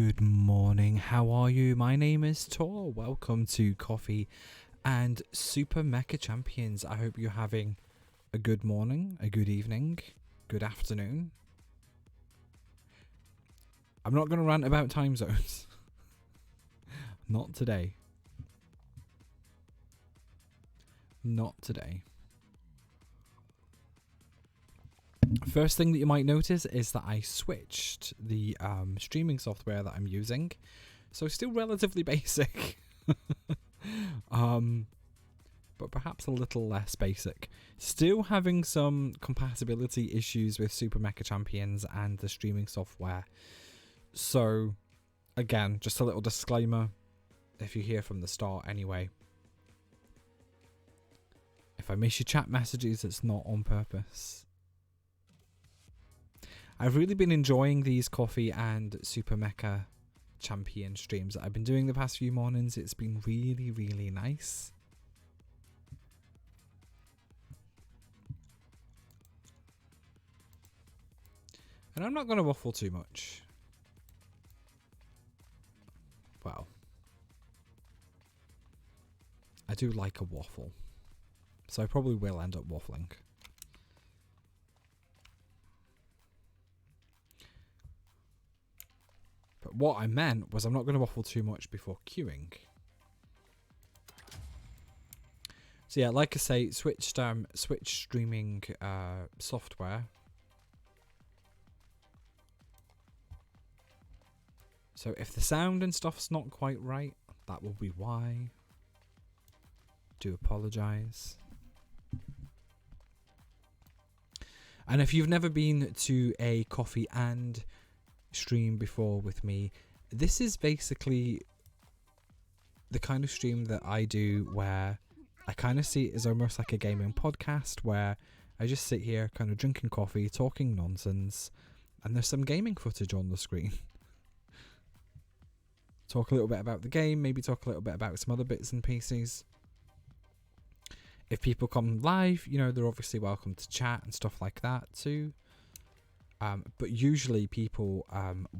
Good morning, how are you? My name is Tor. Welcome to Coffee and Super Mecha Champions. I hope you're having a good morning, a good evening, good afternoon. I'm not going to rant about time zones. Not today. Not today. First thing that you might notice is that I switched the streaming software that I'm using. So still relatively basic. But perhaps a little less basic. Still having some compatibility issues with Super Mecha Champions and the streaming software. So, again, just a little disclaimer. If you hear from the start anyway. If I miss your chat messages, it's not on purpose. I've really been enjoying these Coffee and Super Mecha Champion streams that I've been doing the past few mornings. It's been really, really nice. And I'm not going to waffle too much. Well, I do like a waffle. So I probably will end up waffling. But what I meant was I'm not going to waffle too much before queuing. So yeah, like I say, switched streaming software. So if the sound and stuff's not quite right, that will be why. Do apologise. And if you've never been to a Coffee and stream before with me, this is basically the kind of stream that I do where I kind of see it as almost like a gaming podcast where I just sit here kind of drinking coffee, talking nonsense, and there's some gaming footage on the screen. Talk a little bit about the game, maybe talk a little bit about some other bits and pieces. If people come live, you know, they're obviously welcome to chat and stuff like that too. But usually people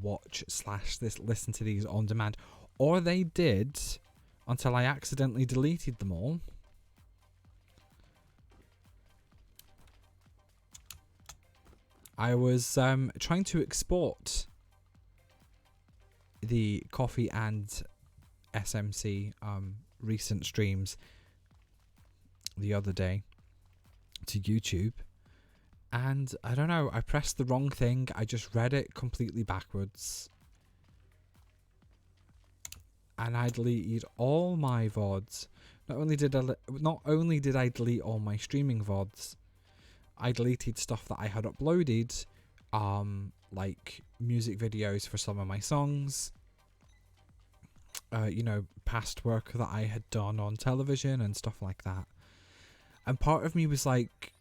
watch / listen to these on demand. Or they did until I accidentally deleted them all. I was trying to export the Coffee and SMC recent streams the other day to YouTube. And I don't know, I pressed the wrong thing. I just read it completely backwards. And I deleted all my VODs. Not only did I delete all my streaming VODs, I deleted stuff that I had uploaded, like music videos for some of my songs. You know, past work that I had done on television and stuff like that. And part of me was like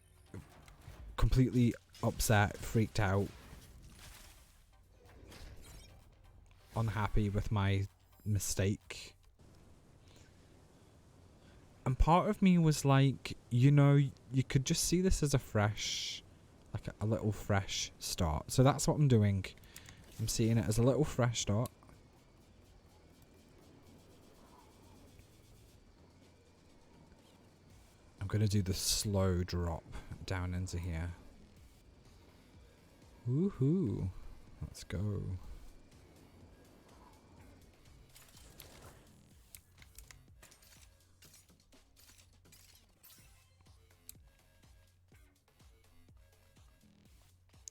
completely upset, freaked out, unhappy with my mistake. And part of me was like, you know, you could just see this as a fresh, like a little fresh start. So that's what I'm doing. I'm seeing it as a little fresh start. I'm going to do the slow drop down into here. Woohoo. Let's go.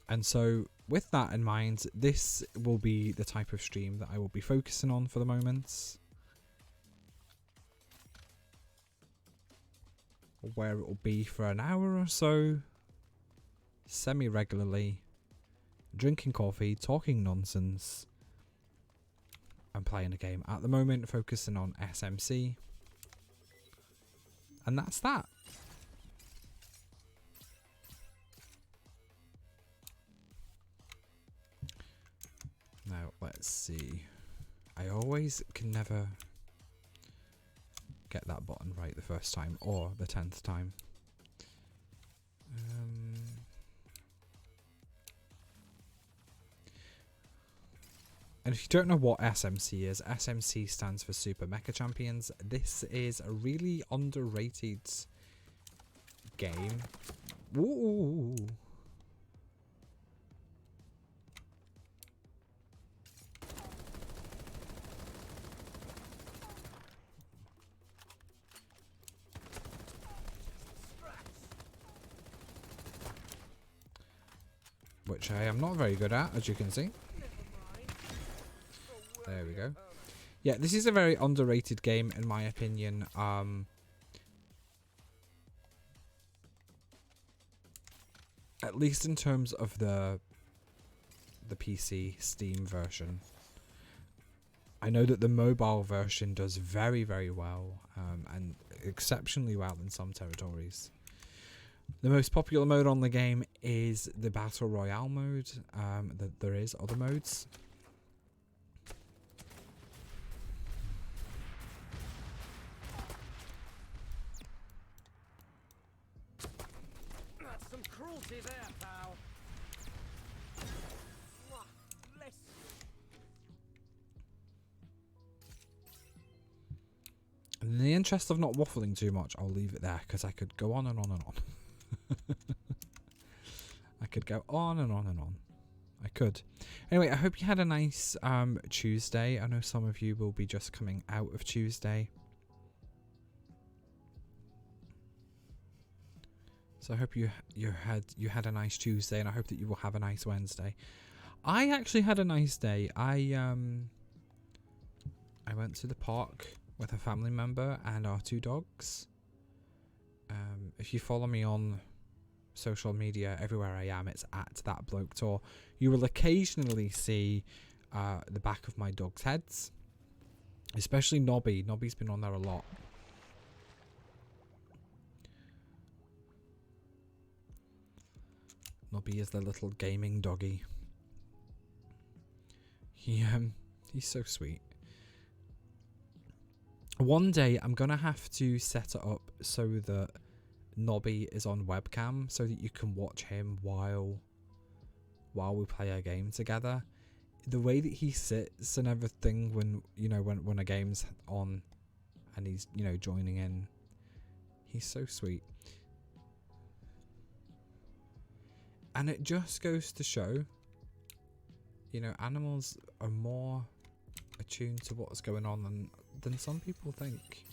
And so with that in mind, this will be the type of stream that I will be focusing on for the moment. Where it will be for an hour or so, semi-regularly, drinking coffee, talking nonsense, and playing a game. At the moment, focusing on SMC. And that's that. Now, let's see. I always can never get that button right the first time or the 10th time. And if you don't know what SMC is, SMC stands for Super Mecha Champions. This is a really underrated game. Ooh. Which I am not very good at, as you can see. There we go. Yeah, this is a very underrated game, in my opinion. At least in terms of the PC Steam version. I know that the mobile version does very, very well, and exceptionally well in some territories. The most popular mode on the game is the Battle Royale mode. There is other modes. That's some cruelty there, pal. Bless you. In the interest of not waffling too much, I'll leave it there, because I could go on and on and on. I could go on and on and on. I could. Anyway, I hope you had a nice Tuesday. I know some of you will be just coming out of Tuesday. So I hope you had a nice Tuesday, and I hope that you will have a nice Wednesday. I actually had a nice day. I went to the park with a family member and our 2 dogs. If you follow me on social media, everywhere I am, it's at That Bloke Tour. You will occasionally see the back of my dogs' heads, especially Nobby. Nobby's been on there a lot. Nobby is the little gaming doggy. He's so sweet. One day I'm gonna have to set it up so that Nobby is on webcam, so that you can watch him while we play a game together. The way that he sits and everything when a game's on and he's joining in, he's so sweet. And it just goes to show, animals are more attuned to what's going on than some people think.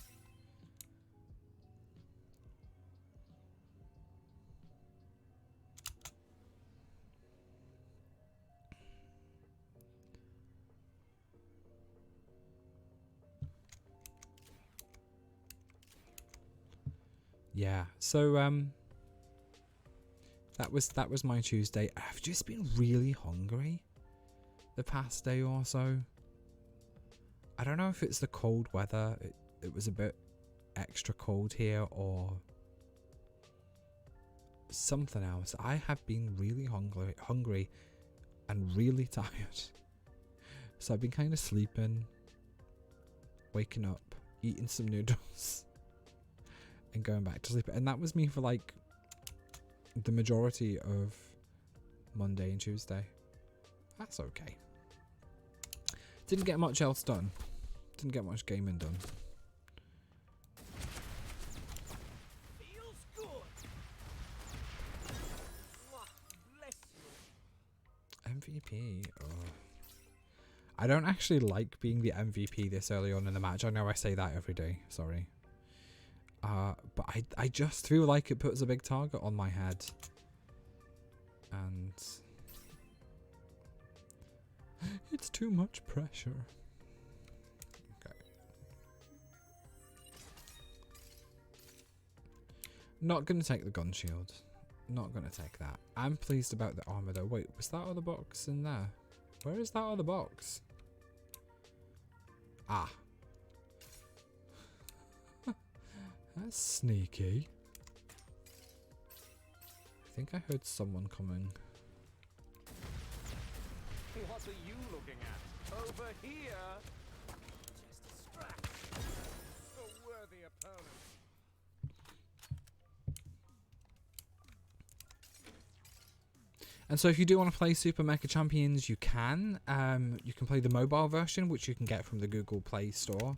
Yeah, so that was my Tuesday. I've just been really hungry the past day or so. I don't know if it's the cold weather. It was a bit extra cold here, or something else. I have been really hungry and really tired. So I've been kind of sleeping, waking up, eating some noodles, and going back to sleep. And that was me for like the majority of Monday and Tuesday. That's okay. Didn't get much else done. Didn't get much gaming done. Feels good. Bless you. MVP. Oh. I don't actually like being the MVP this early on in the match. I know I say that every day. Sorry. But I just feel like it puts a big target on my head. And it's too much pressure. Okay. Not going to take the gun shield. Not going to take that. I'm pleased about the armor though. Wait, was that other box in there? Where is that other box? Ah. That's sneaky. I think I heard someone coming. What are you looking at? Over here. Just distract. A worthy opponent. And so if you do want to play Super Mega Champions, you can. You can play the mobile version, which you can get from the Google Play Store.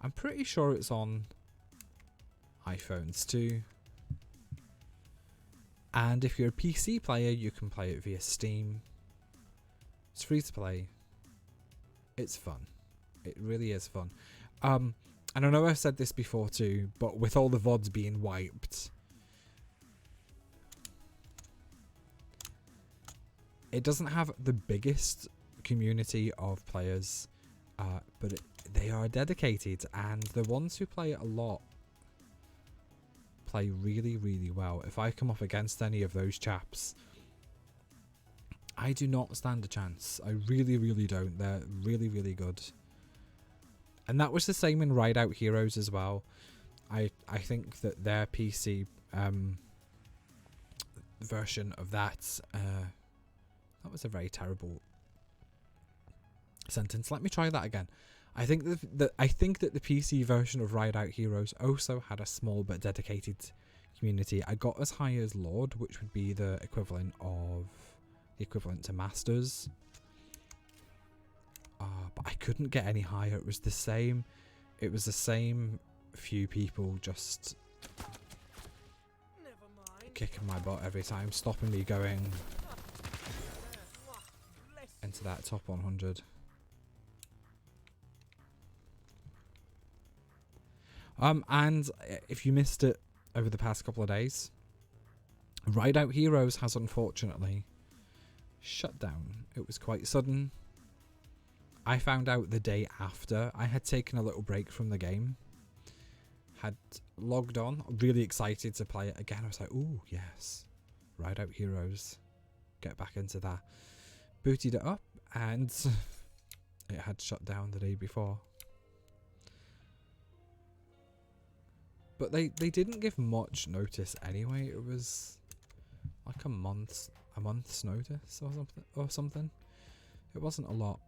I'm pretty sure it's on iPhones too. And if you're a PC player, you can play it via Steam. It's free to play. It's fun. It really is fun. And I know I've said this before too, but with all the VODs being wiped, it doesn't have the biggest community of players, but they are dedicated, and the ones who play it a lot play really, really well. If I come up against any of those chaps, I do not stand a chance. I really, really don't. They're really, really good. And that was the same in Ride Out Heroes as well. I think that their PC version of that was a very terrible sentence. Let me try that again. I think that the PC version of Ride Out Heroes also had a small but dedicated community. I got as high as Lord, which would be the equivalent to Masters. But I couldn't get any higher. It was the same. It was the same few people just kicking my butt every time, stopping me going into that top 100. And if you missed it over the past couple of days, Ride Out Heroes has unfortunately shut down. It was quite sudden. I found out the day after. I had taken a little break from the game, had logged on, really excited to play it again. I was like, ooh, yes, Ride Out Heroes, get back into that. Booted it up, and it had shut down the day before. But they didn't give much notice anyway. It was like a month's notice or something. It wasn't a lot.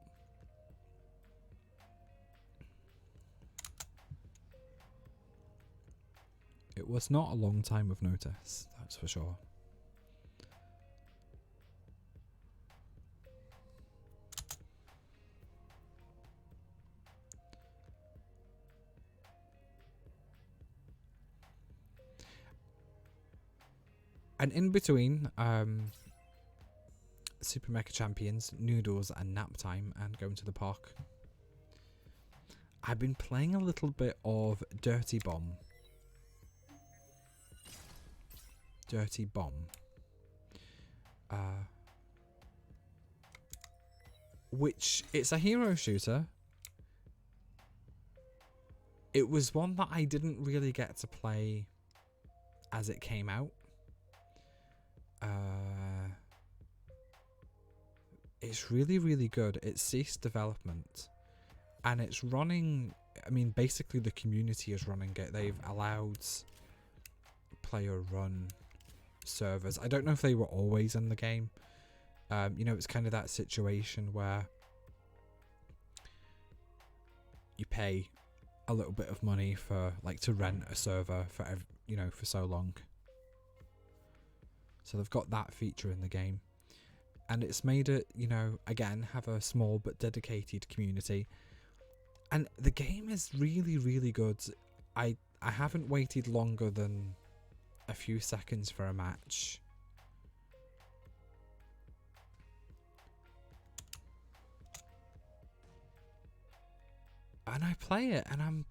It was not a long time of notice, that's for sure. And in between Super Mega Champions, Noodles and Nap Time and going to the park, I've been playing a little bit of Dirty Bomb. Which, it's a hero shooter. It was one that I didn't really get to play as it came out. It's really, really good. It's ceased development, and it's running. I mean, basically the community is running it. They've allowed player-run servers. I don't know if they were always in the game. You know, it's kind of that situation where you pay a little bit of money for, like, to rent a server for for so long. So they've got that feature in the game, and it's made it, again, have a small but dedicated community. And the game is really, really good. I haven't waited longer than a few seconds for a match. And I play it, and I'm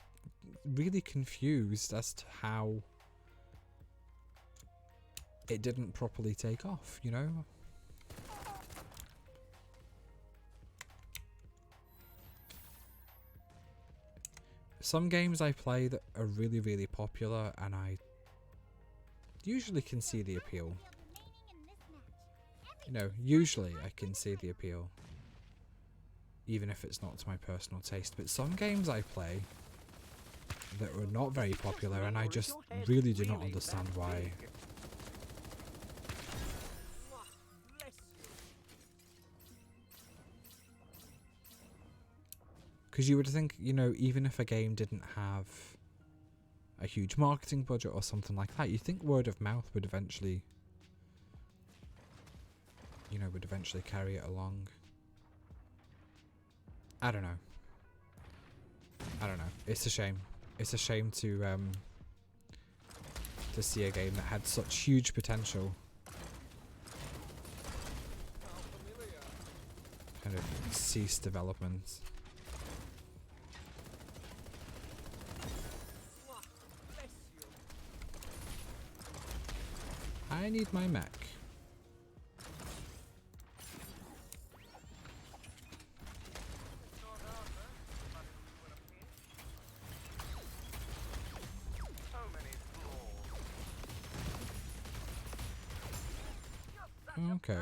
really confused as to how it didn't properly take off, Some games I play that are really, really popular, and I usually can see the appeal. Usually I can see the appeal, even if it's not to my personal taste. But some games I play that were not very popular, and I just really do not understand why. Because you would think, even if a game didn't have a huge marketing budget or something like that, you'd think word of mouth would eventually you know, would eventually carry it along. I don't know. It's a shame. It's a shame to see a game that had such huge potential kind of cease development. I need my mech. Okay.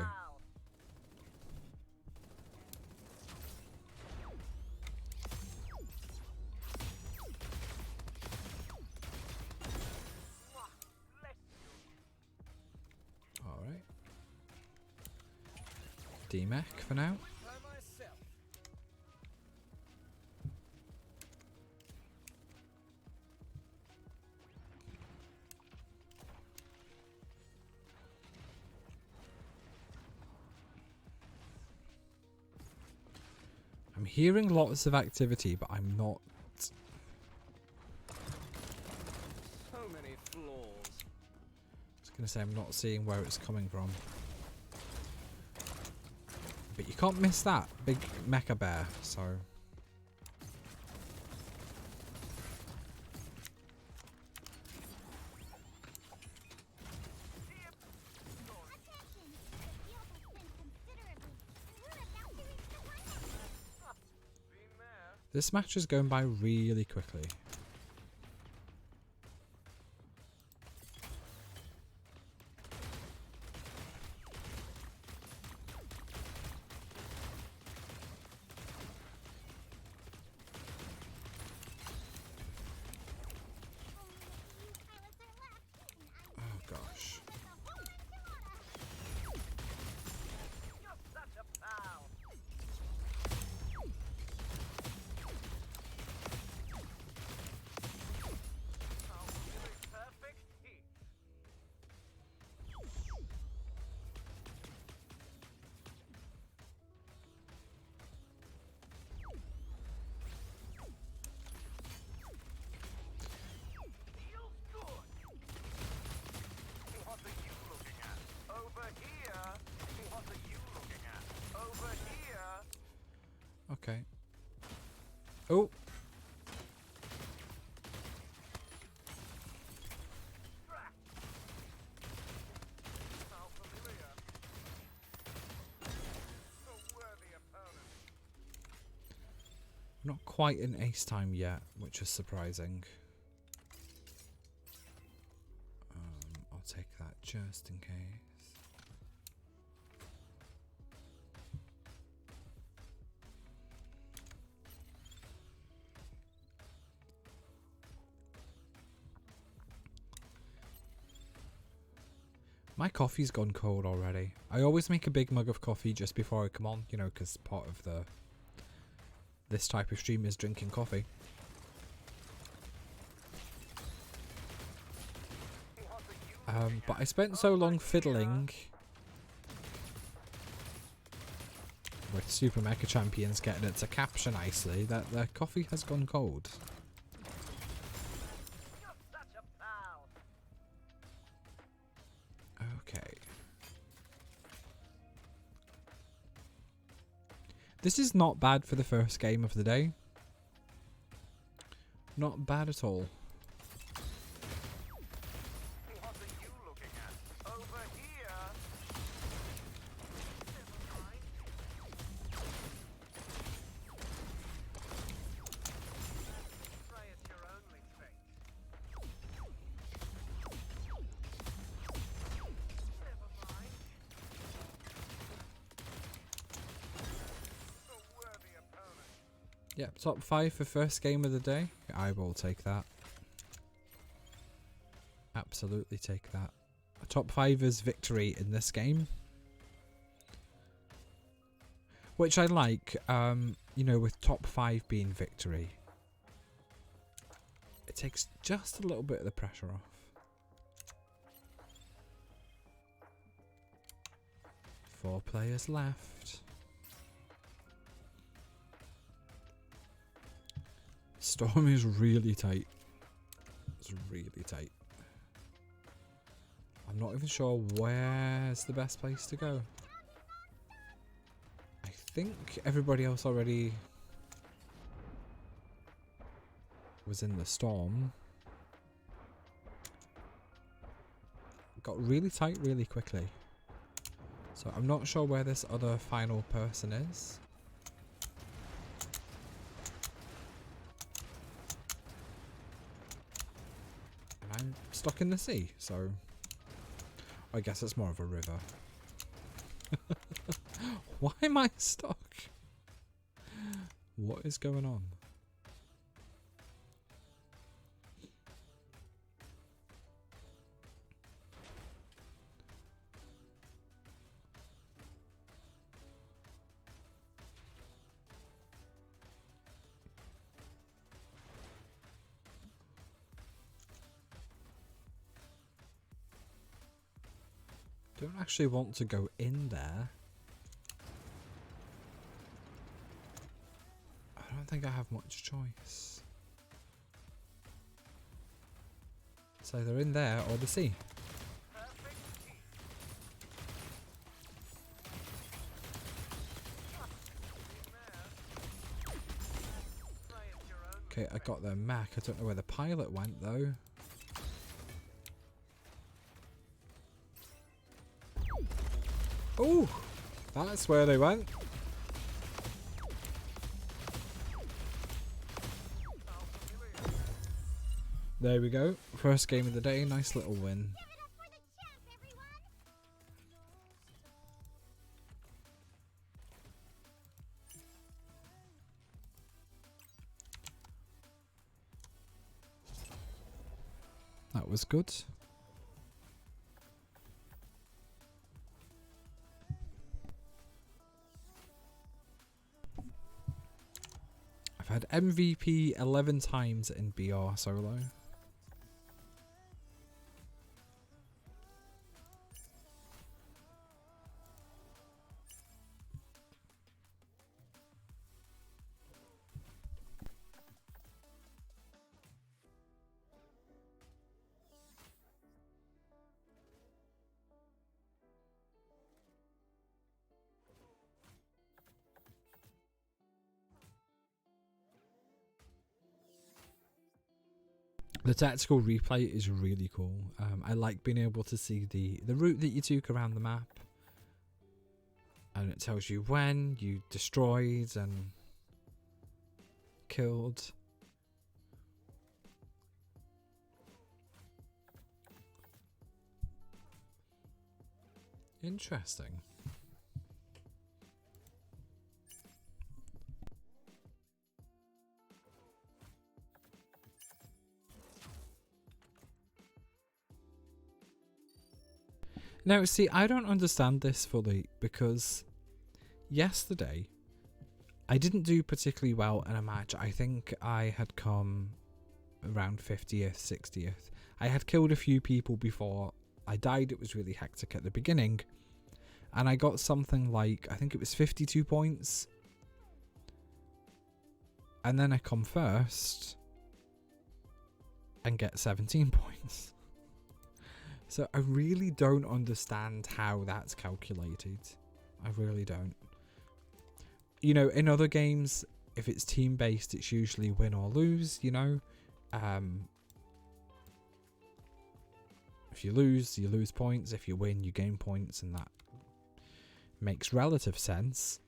Alright. D-mech for now. I'm hearing lots of activity, but I'm not. So many flaws. I was gonna say I'm not seeing where it's coming from. But you can't miss that big mecha bear, so. This match is going by really quickly. Oh gosh. Okay. Oh. Not quite in ace time yet, which is surprising. I'll take that just in case. My coffee's gone cold already. I always make a big mug of coffee just before I come on, you know, because part of this type of stream is drinking coffee. But I spent so long fiddling with Super Mega Champions getting it to capture nicely that the coffee has gone cold. Okay. This is not bad for the first game of the day. Not bad at all. Yep, top 5 for first game of the day. I will take that. Absolutely take that. A top 5's victory in this game. Which I like, you know, with top 5 being victory. It takes just a little bit of the pressure off. 4 players left. Storm is really tight. It's really tight. I'm not even sure where's the best place to go. I think everybody else already was in the storm. Got really tight really quickly. So I'm not sure where this other final person is. And I'm stuck in the sea, so I guess it's more of a river. Why am I stuck? What is going on? Don't actually want to go in there. I don't think I have much choice. It's either in there or the sea. Okay, I got their Mac. I don't know where the pilot went though. Oh, that's where they went. There we go. First game of the day. Nice little win. That was good. I've had MVP 11 times in BR solo. The tactical replay is really cool. I like being able to see the route that you took around the map. And it tells you when you destroyed and killed. Interesting. Now, see, I don't understand this fully because yesterday I didn't do particularly well in a match. I think I had come around 50th, 60th. I had killed a few people before I died. It was really hectic at the beginning. And I got something like, I think it was 52 points. And then I come first and get 17 points. So I really don't understand how that's calculated. I really don't. You know, in other games, if it's team-based, it's usually win or lose, you know. If you lose points. If you win, you gain points, and that makes relative sense.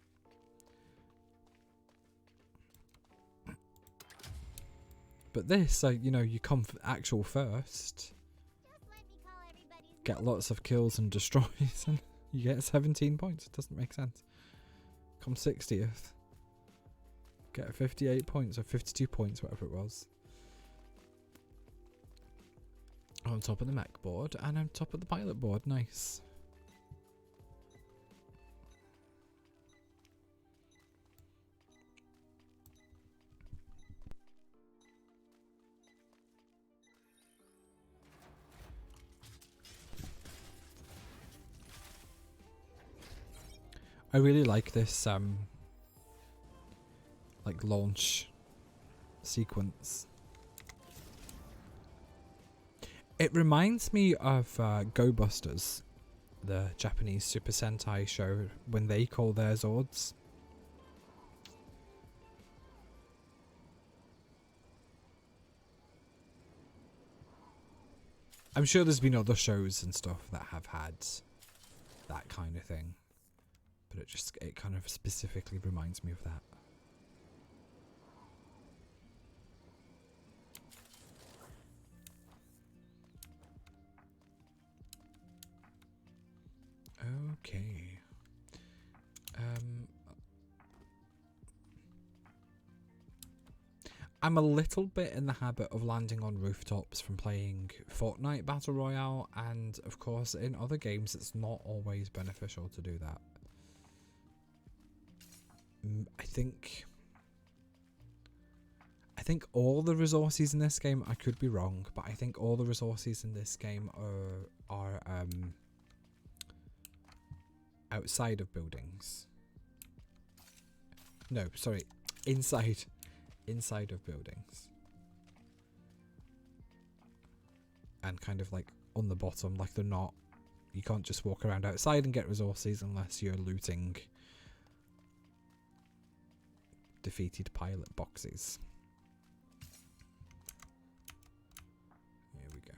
But this, you know, you come actual first, get lots of kills and destroys, and you get 17 points. It doesn't make sense. Come 60th, get 58 points or 52 points, whatever it was. On top of the mech board, and on top of the pilot board. Nice. I really like this like launch sequence. It reminds me of Go Busters, the Japanese Super Sentai show, when they call their Zords. I'm sure there's been other shows and stuff that have had that kind of thing, but it kind of specifically reminds me of that. Okay. I'm a little bit in the habit of landing on rooftops from playing Fortnite Battle Royale, and of course in other games it's not always beneficial to do that. I think all the resources in this game, I could be wrong, but I think all the resources in this game are outside of buildings. No, sorry, inside of buildings. And kind of like on the bottom, like they're not, you can't just walk around outside and get resources unless you're looting defeated pilot boxes. Here we go.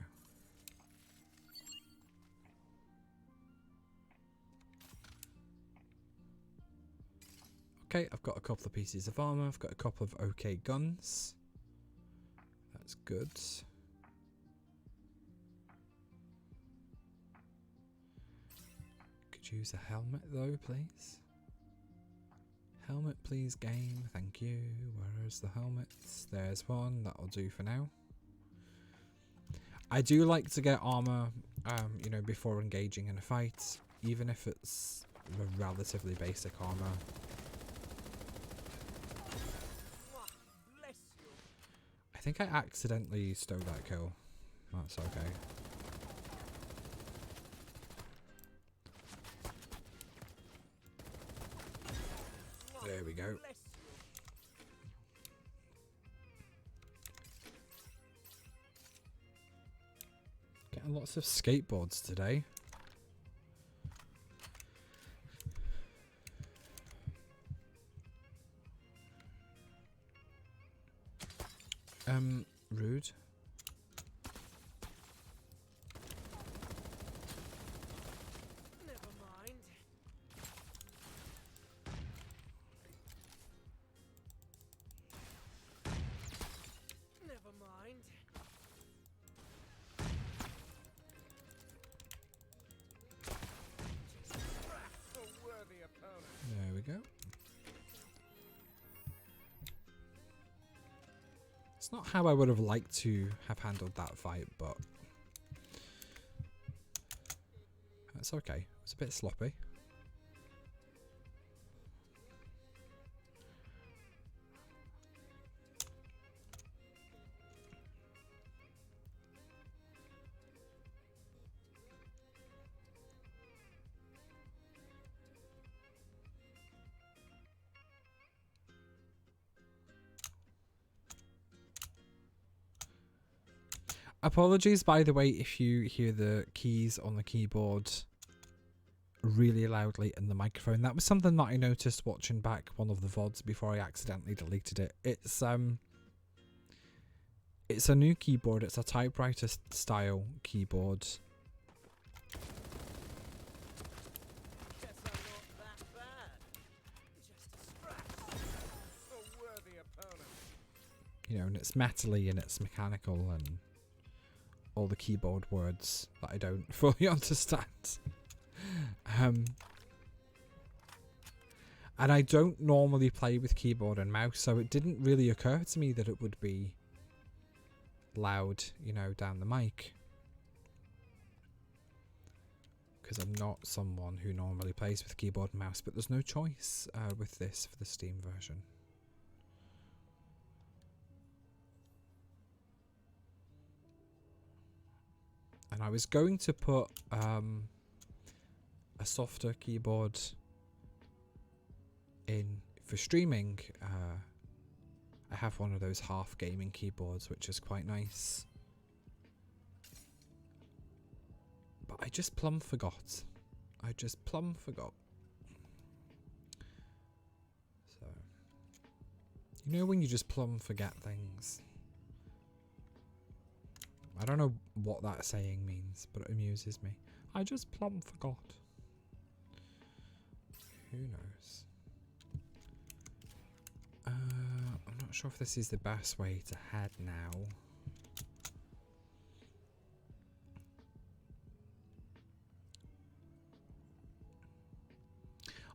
Okay, I've got a couple of pieces of armor. I've got a couple of okay guns. That's good. Could use a helmet though, please. Helmet, please, game. Thank you. Where's the helmets? There's one. That'll do for now. I do like to get armor, you know, before engaging in a fight, even if it's relatively basic armor. I think I accidentally stole that kill. That's okay. There we go. Getting lots of skateboards today. Rude. Never mind. Never mind. A worthy opponent. There we go. It's not how I would have liked to have handled that fight, but that's okay. It was a bit sloppy. Apologies, by the way, if you hear the keys on the keyboard really loudly in the microphone. That was something that I noticed watching back one of the VODs before I accidentally deleted it. It's a new keyboard. It's a typewriter style keyboard. Guess I'm not that bad. Just a scratch. A worthy opponent. You know, and it's metally and it's mechanical and all the keyboard words that I don't fully understand. And I don't normally play with keyboard and mouse, so it didn't really occur to me that it would be loud, you know, down the mic. Because I'm not someone who normally plays with keyboard and mouse, but there's no choice with this for the Steam version. And I was going to put a softer keyboard for streaming, I have one of those half gaming keyboards, which is quite nice. But I just plumb forgot. So, you know when you just plumb forget things? I don't know what that saying means, but it amuses me. I just plumb forgot. Who knows? I'm not sure if this is the best way to head now.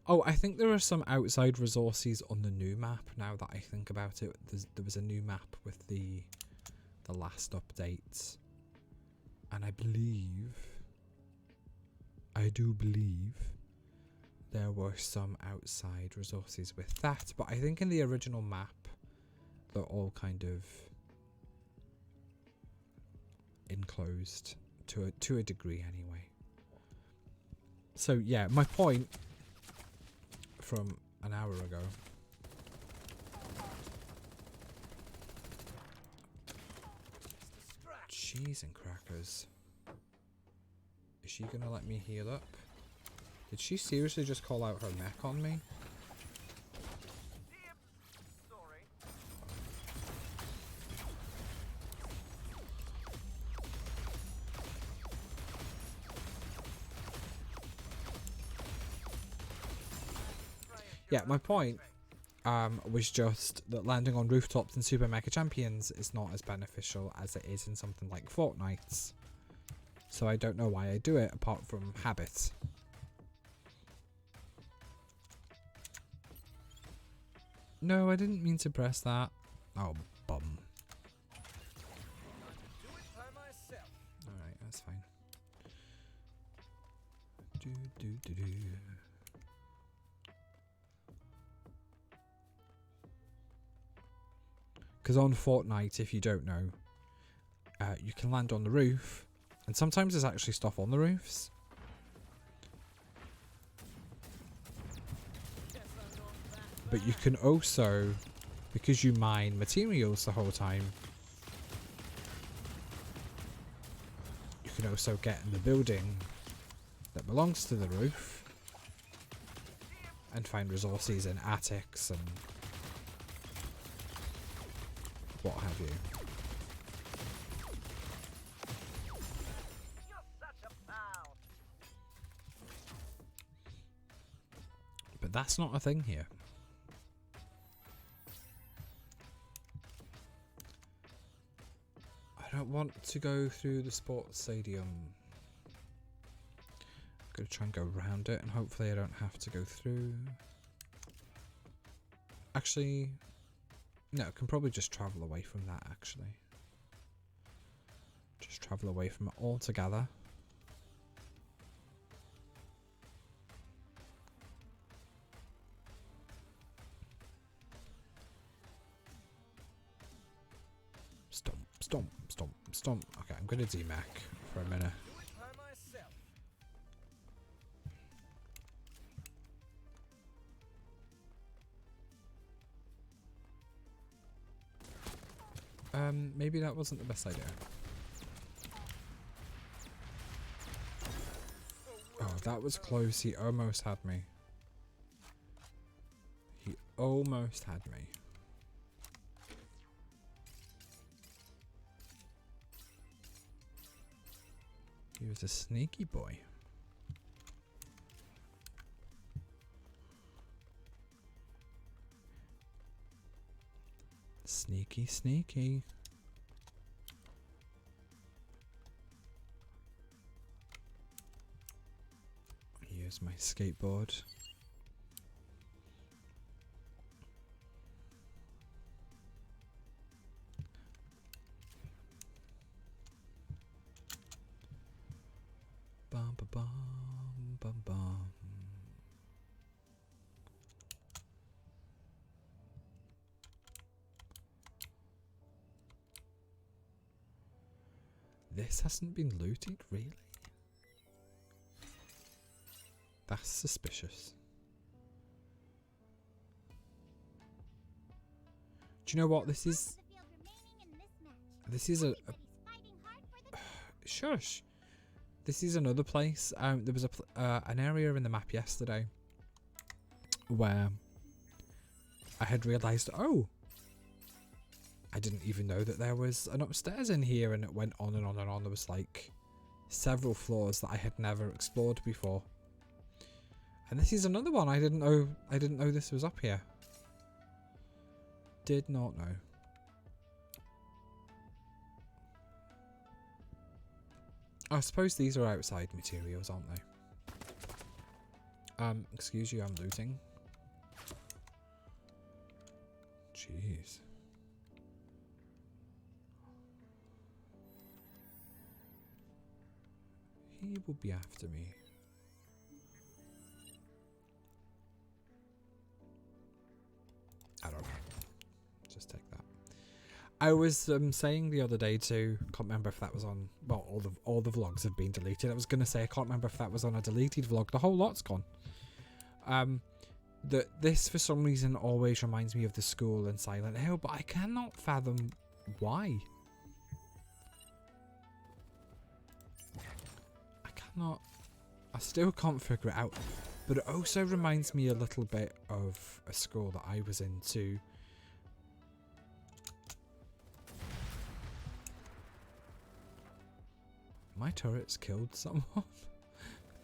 Oh, I think there are some outside resources on the new map now that I think about it. There was a new map with the last update. And I do believe there were some outside resources with that. But I think in the original map, they're all kind of enclosed to a degree anyway. So yeah, my point from an hour ago. Cheese and crackers. Is she gonna let me heal up? Did she seriously just call out her mech on me? Yeah, my point was just that landing on rooftops in Super Mega Champions is not as beneficial as it is in something like Fortnite. So I don't know why I do it apart from habit. No, I didn't mean to press that. Oh, bum. Alright, that's fine. Because on Fortnite, if you don't know, you can land on the roof, and sometimes there's actually stuff on the roofs. But you can also, because you mine materials the whole time, you can also get in the building that belongs to the roof and find resources in attics and what have you. But that's not a thing here. I don't want to go through the sports stadium. I'm going to try and go around it, and hopefully I don't have to go through. Actually, no, I can probably just travel away from that, actually. Just travel away from it altogether. Stomp, stomp, stomp, stomp. Okay, I'm going to D-Mac for a minute. Maybe that wasn't the best idea. Oh, that was close. He almost had me. He almost had me. He was a sneaky boy. Sneaky, sneaky. Here's my skateboard. Bum, ba, bum, bum, bum. This hasn't been looted, really? That's suspicious. Do you know what this is? This is a shush. This is another place. There was an area in the map yesterday where I had realised, oh, I didn't even know that there was an upstairs in here, and it went on and on and on. There was like several floors that I had never explored before. And this is another one. I didn't know this was up here. Did not know. I suppose these are outside materials, aren't they? Excuse you, I'm looting. Jeez. He will be after me. I don't know. Just take that. I was saying the other day too, can't remember if that was on, well, all the vlogs have been deleted. I was going to say I can't remember if that was on a deleted vlog. The whole lot's gone. This for some reason always reminds me of the school in Silent Hill, but I cannot fathom why. I still can't figure it out. But it also reminds me a little bit of a school that I was in too. My turret's killed someone.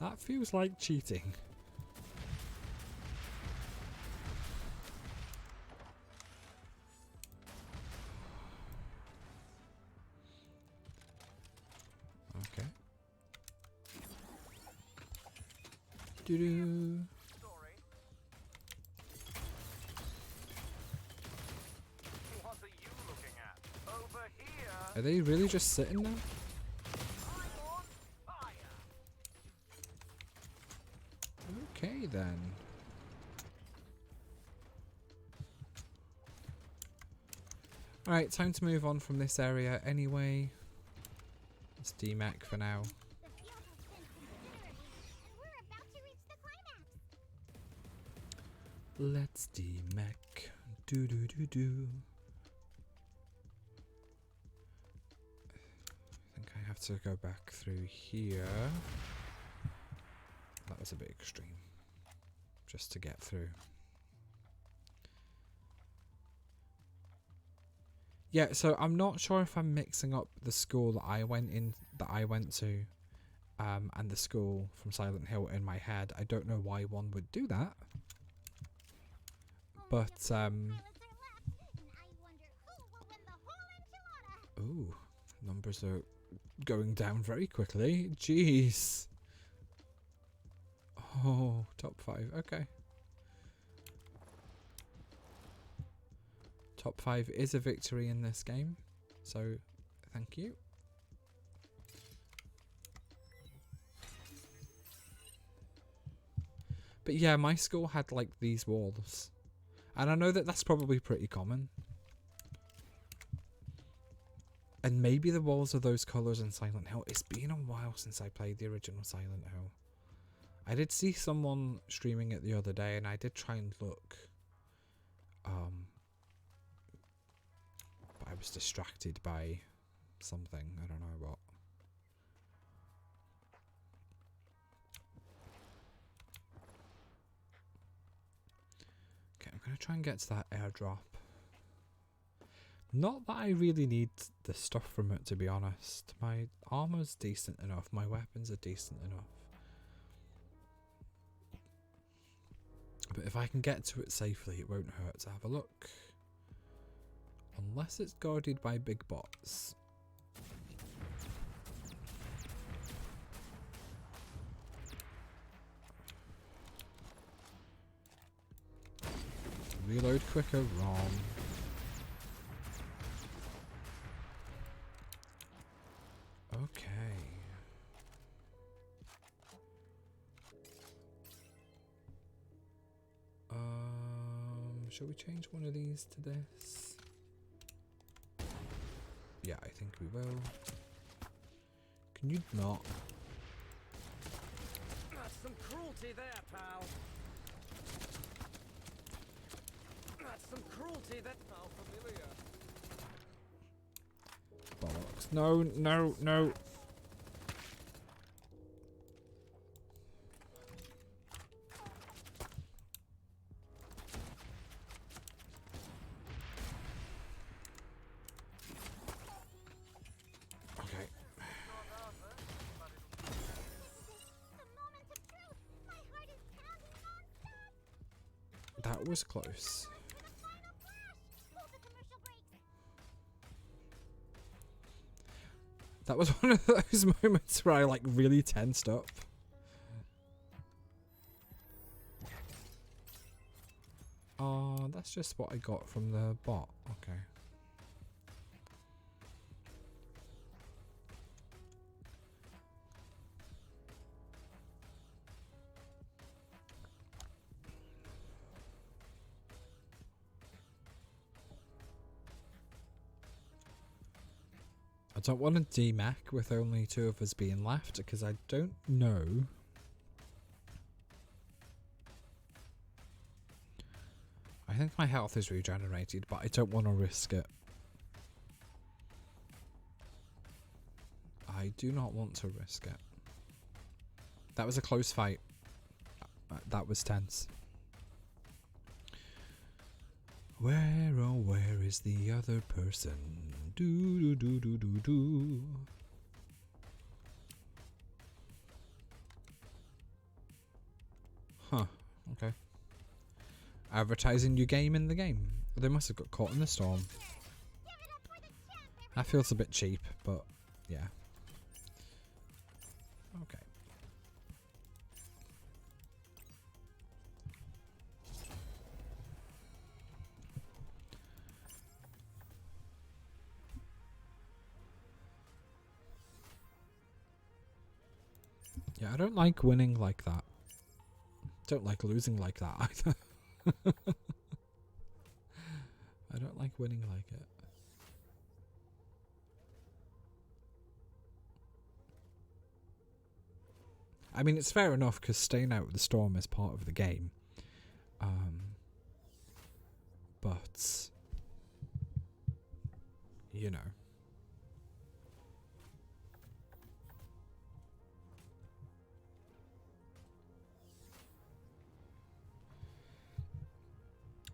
That feels like cheating. Okay. Doo-doo. What are you looking at? Over here. Are they really just sitting there? I'm on fire. Okay then. Alright, time to move on from this area anyway. Let's demech for now. Let's demech. Do do do do. I think I have to go back through here. That was a bit extreme. Just to get through. Yeah, so I'm not sure if I'm mixing up the school that I went to, and the school from Silent Hill in my head. I don't know why one would do that. But, ooh, numbers are going down very quickly. Jeez. Oh, top 5, okay. Top 5 is a victory in this game, so thank you. But yeah, my school had like these walls. And I know that that's probably pretty common. And maybe the walls are those colours in Silent Hill. It's been a while since I played the original Silent Hill. I did see someone streaming it the other day and I did try and look. But I was distracted by something. I don't know what. Okay, I'm going to try and get to that airdrop. Not that I really need the stuff from it, to be honest. My armor's decent enough. My weapons are decent enough. But if I can get to it safely, it won't hurt to have a look. Unless it's guarded by big bots. Reload quicker, wrong. Okay. Shall we change one of these to this? Yeah, I think we will. Can you not? That's some cruelty there, pal. That's some cruelty there. How familiar. No, no, no. Okay. That was close. That was one of those moments where I like really tensed up. Oh, that's just what I got from the bot. Okay. I don't want to DMAC with only 2 of us being left because I don't know. I think my health is regenerated, but I don't want to risk it. I do not want to risk it. That was a close fight. That was tense. Where, oh where is the other person? Do do do do do do. Huh, okay. Advertising new game in the game. They must have got caught in the storm. That feels a bit cheap, but yeah. Okay. Yeah, I don't like winning like that. Don't like losing like that either. I don't like winning like it. I mean, it's fair enough because staying out of the storm is part of the game. But, you know.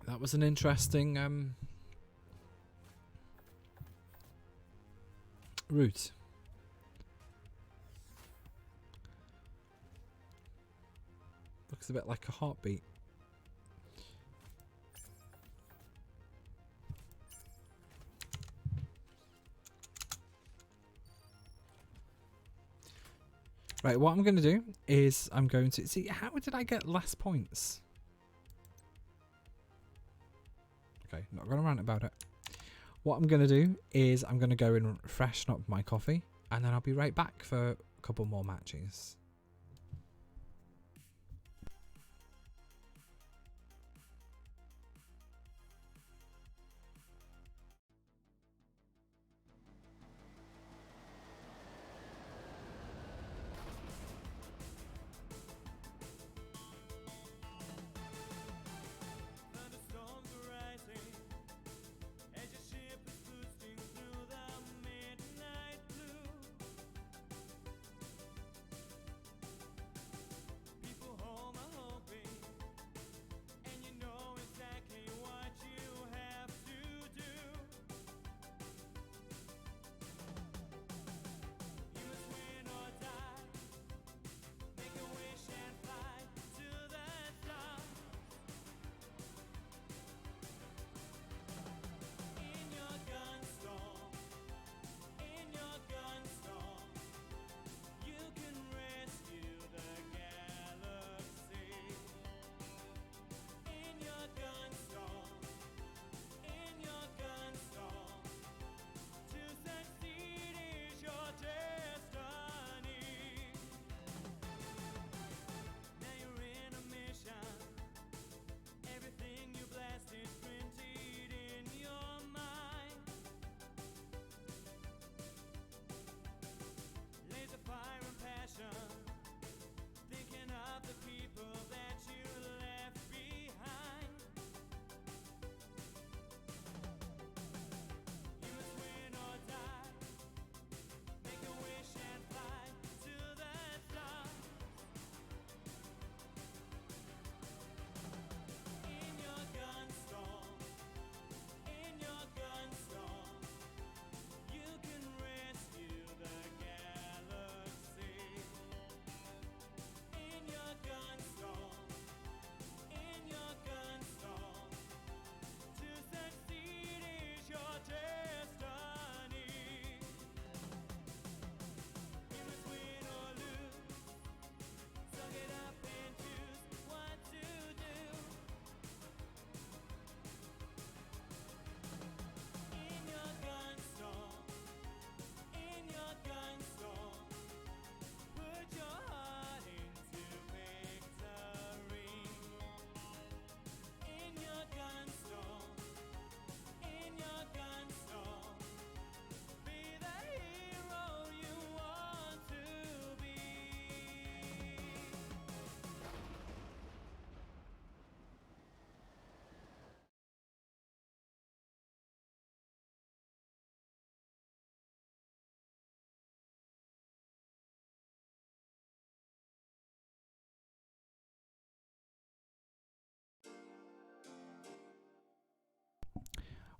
That was an interesting route. Looks a bit like a heartbeat. Right, what I'm going to do is I'm going to... See, how did I get less points? Okay, not going to rant about it. What I'm going to do is I'm going to go and freshen up my coffee. And then I'll be right back for a couple more matches.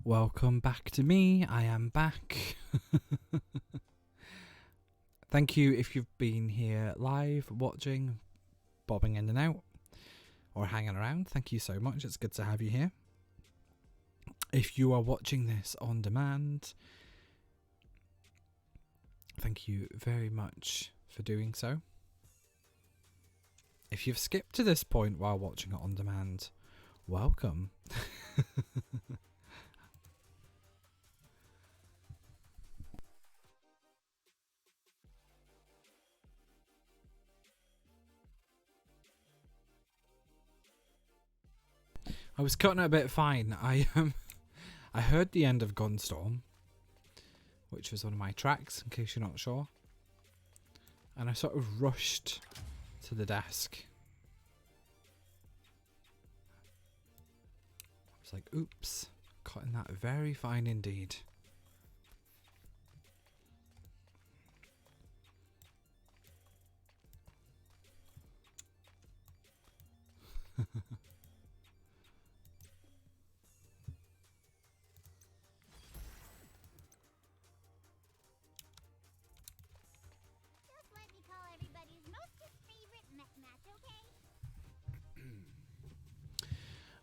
Welcome back to me. I am back. Thank you if you've been here live, watching, bobbing in and out, or hanging around. Thank you so much. It's good to have you here. If you are watching this on demand, thank you very much for doing so. If you've skipped to this point while watching it on demand, welcome. I was cutting it a bit fine. I heard the end of Gunstorm, which was one of my tracks, in case you're not sure. And I sort of rushed to the desk. I was like, oops, cutting that very fine indeed.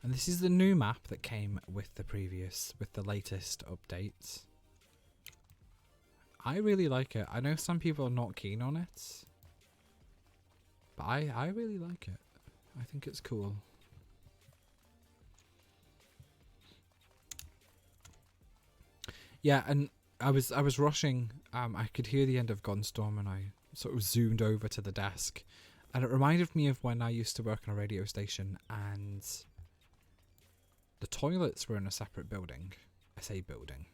And this is the new map that came with the latest updates. I really like it. I know some people are not keen on it, but I really like it. I think it's cool. Yeah, and I was rushing. I could hear the end of Gunstorm, and I sort of zoomed over to the desk, and it reminded me of when I used to work on a radio station, and the toilets were in a separate building. I say building.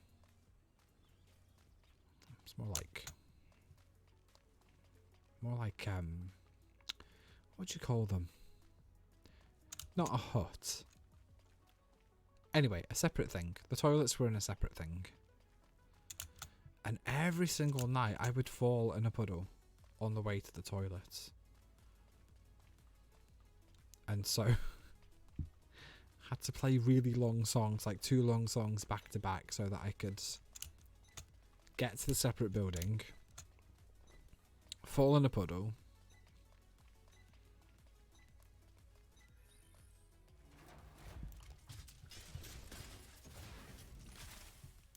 It's more like what do you call them? Not a hut. Anyway, a separate thing. The toilets were in a separate thing. And every single night I would fall in a puddle on the way to the toilet. And so had to play really long songs, like 2 long songs back to back, so that I could get to the separate building, fall in a puddle,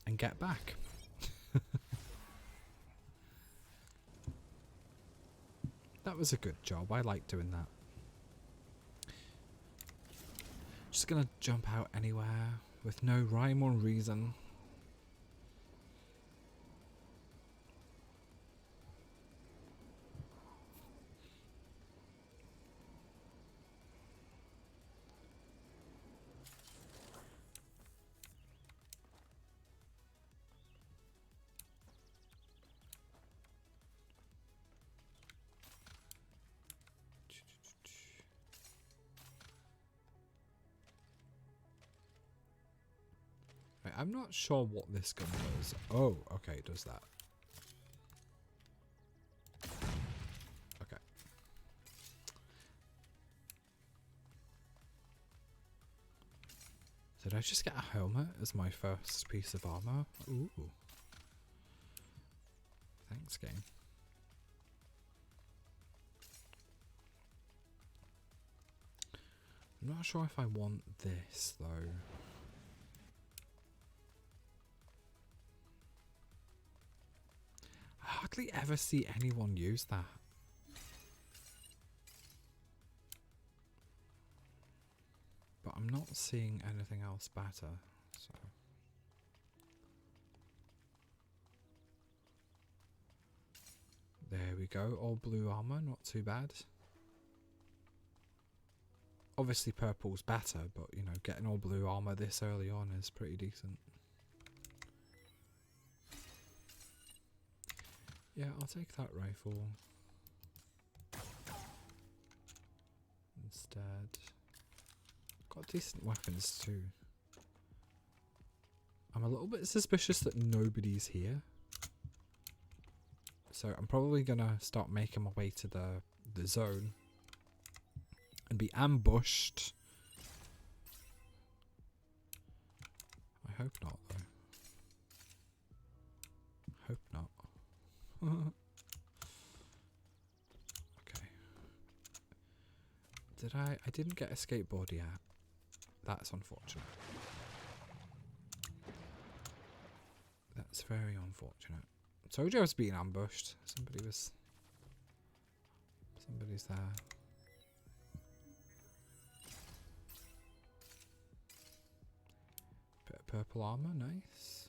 and get back. That was a good job. I like doing that. Just gonna jump out anywhere with no rhyme or reason. I'm not sure what this gun does. Oh, okay, it does that. Okay. Did I just get a helmet as my first piece of armor? Ooh. Thanks, game. I'm not sure if I want this, though. I hardly ever see anyone use that. But I'm not seeing anything else better, so. There we go, all blue armor, not too bad. Obviously purple's better, but you know, getting all blue armor this early on is pretty decent. Yeah, I'll take that rifle instead. Got decent weapons too. I'm a little bit suspicious that nobody's here. So I'm probably gonna start making my way to the zone and be ambushed. I hope not, though. Hope not. Okay. I didn't get a skateboard yet. That's unfortunate. That's very unfortunate. Told you I was being ambushed. Somebody's there. Bit of purple armor, nice.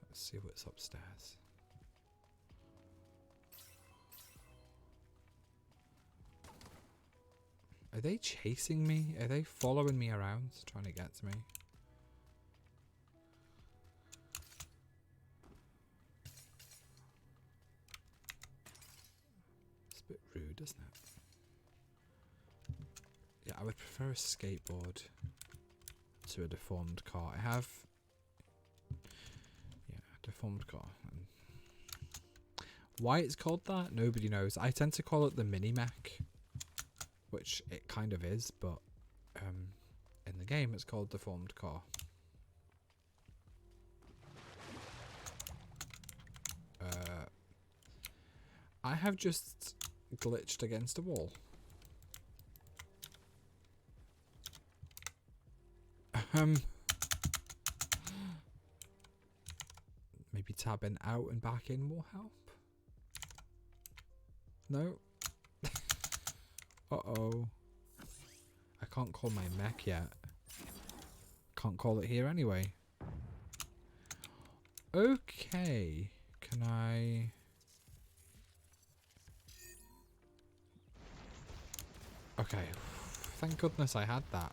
Let's see what's upstairs. Are they chasing me? Are they following me around, trying to get to me? It's a bit rude, isn't it? Yeah, I would prefer a skateboard to a deformed car. I have... yeah, deformed car. And why it's called that, nobody knows. I tend to call it the mini-mech, which it kind of is, but in the game it's called deformed car. I have just glitched against a wall. Maybe tabbing out and back in will help. No. Uh-oh. I can't call my mech yet. Can't call it here anyway. Okay. Can I... okay. Thank goodness I had that.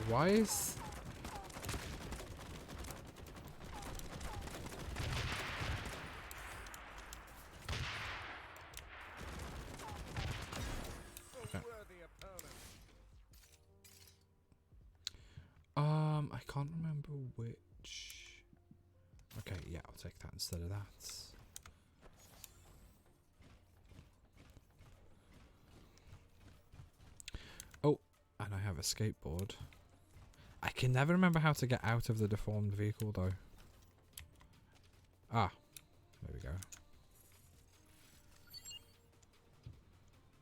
Why is... okay. I can't remember which... okay, yeah, I'll take that instead of that. Oh, and I have a skateboard. I can never remember how to get out of the deformed vehicle, though. Ah, there we go.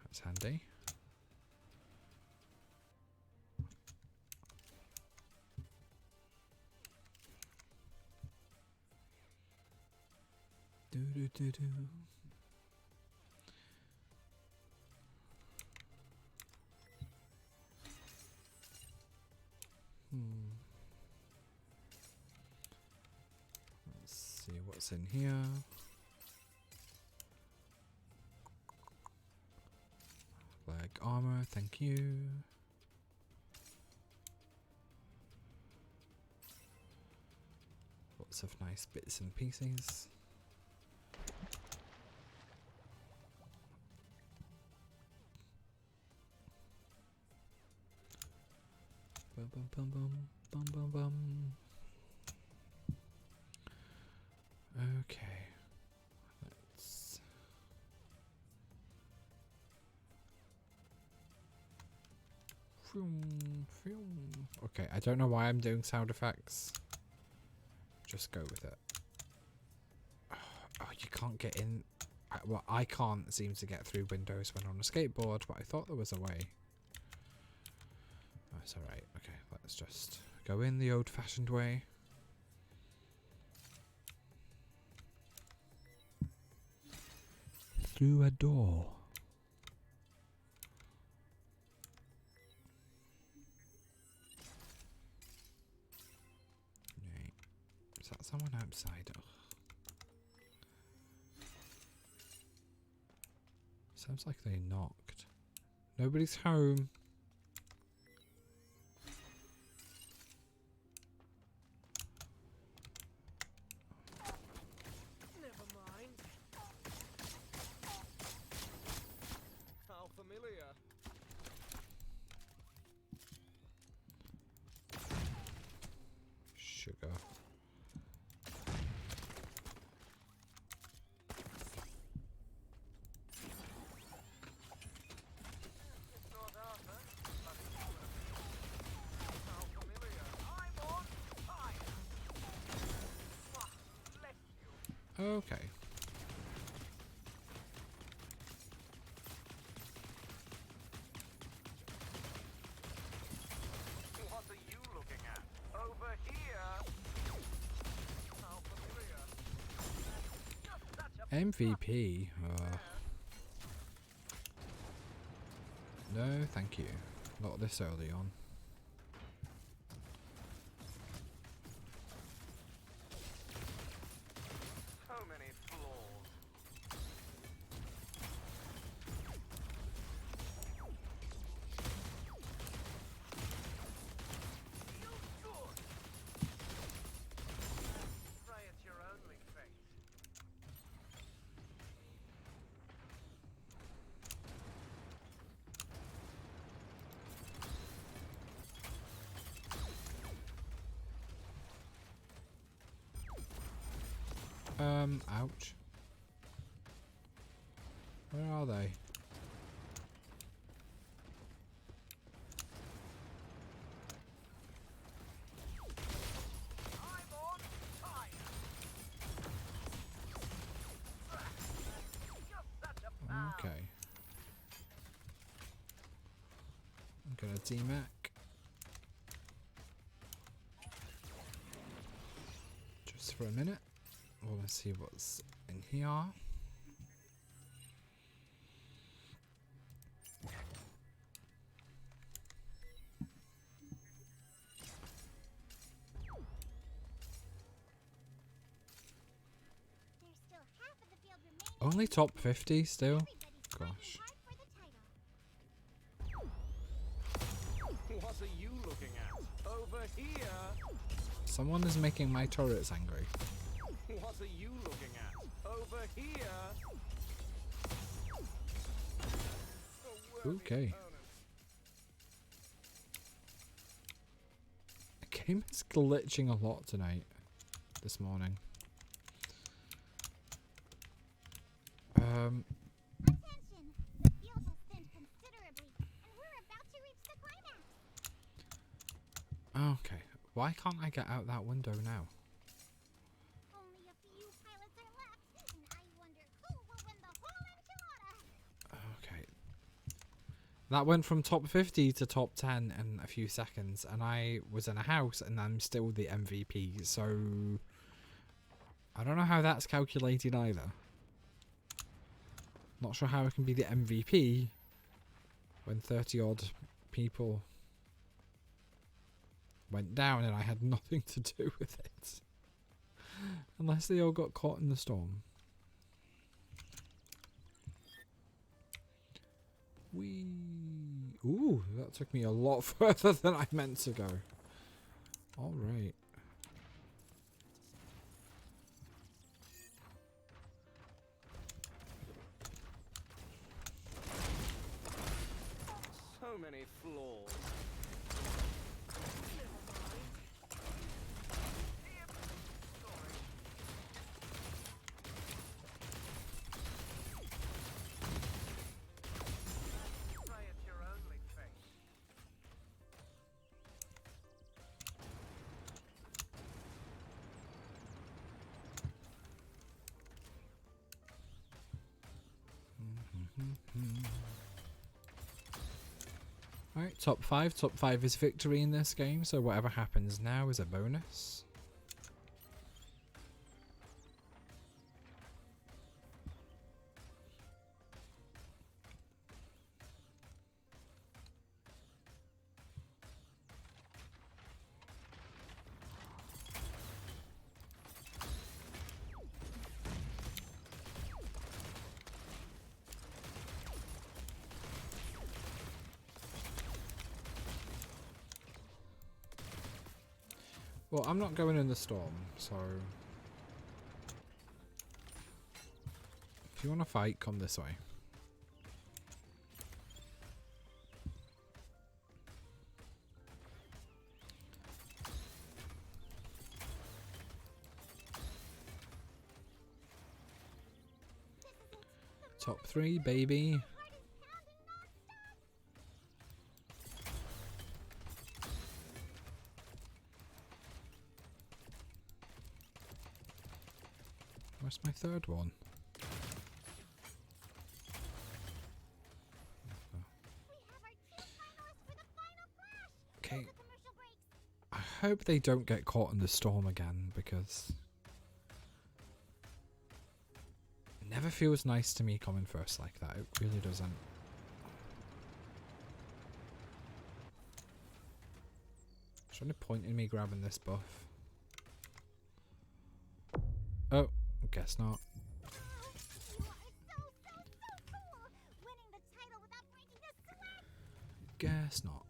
That's handy. Do do do do. Let's see what's in here. Leg armor, thank you. Lots of nice bits and pieces. Bum bum bum bum bum bum bum. Okay. Let's... okay, I don't know why I'm doing sound effects. Just go with it. Oh, you can't get in. Well, I can't seem to get through windows when on a skateboard, but I thought there was a way. Oh, it's alright. Okay, let's just go in the old-fashioned way. Through a door. Right. Is that someone outside? Ugh. Sounds like they knocked. Nobody's home. Never mind. How familiar. Okay. What are you looking at? Over here. Alpha 3. Just such a MVP. No, thank you. Not this early on. so many flaws. Feel good. Pray it's your only fate. Ouch. Where are they? I'm on fire. Just such a power. Okay. I'm gonna D-Mac. Just for a minute. We'll see what's in here. There's still half of the field remaining. Only top 50 still? Everybody's fighting Gosh. hard for the title. What are you looking at? Over here. Someone is making my turrets angry. What are you looking at? Over here. A worthy Okay. opponent. The game is glitching a lot tonight. This morning. Attention! The field has thinned considerably, and we're about to reach the climax. Okay. Why can't I get out that window now? Only a few pilots are left, and I wonder who will win the whole enchilada. Okay. That went from top 50 to top 10 in a few seconds, and I was in a house, and I'm still the MVP, so I don't know how that's calculated either. Not sure how I can be the MVP when 30 odd people went down and I had nothing to do with it. Unless they all got caught in the storm. Whee! Ooh, that took me a lot further than I meant to go. Alright. So many flaws. Pray it's your only fate. Alright, top 5. Top 5 is victory in this game, so whatever happens now is a bonus. Well, I'm not going in the storm, so if you want to fight, come this way. Top 3, baby. Heart is pounding non-stop. Where's my third one? We have our 2 finalists for the final clash. Okay. The commercial breaks. I hope they don't get caught in the storm again, because it never feels nice to me coming first like that. It really doesn't. Trying to point at me grabbing this buff. Oh, guess not. Wow, you are so cool. Winning the title without breaking the sweat. Guess not.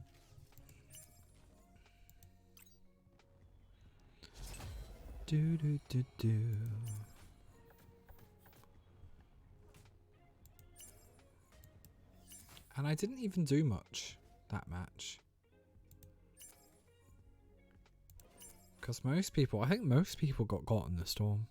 Do do do do. And I didn't even do much that match. Because I think most people got caught in the storm.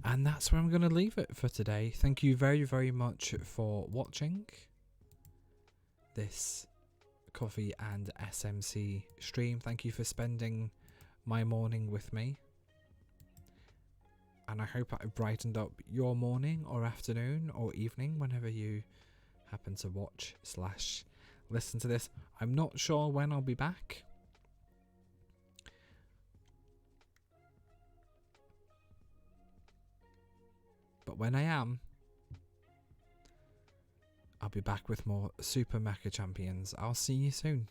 And that's where I'm going to leave it for today. Thank you very, very much for watching this coffee and SMC stream. Thank you for spending my morning with me. And I hope I brightened up your morning or afternoon or evening whenever you happen to watch / listen to this. I'm not sure when I'll be back. But when I am, I'll be back with more Super Mecha Champions. I'll see you soon.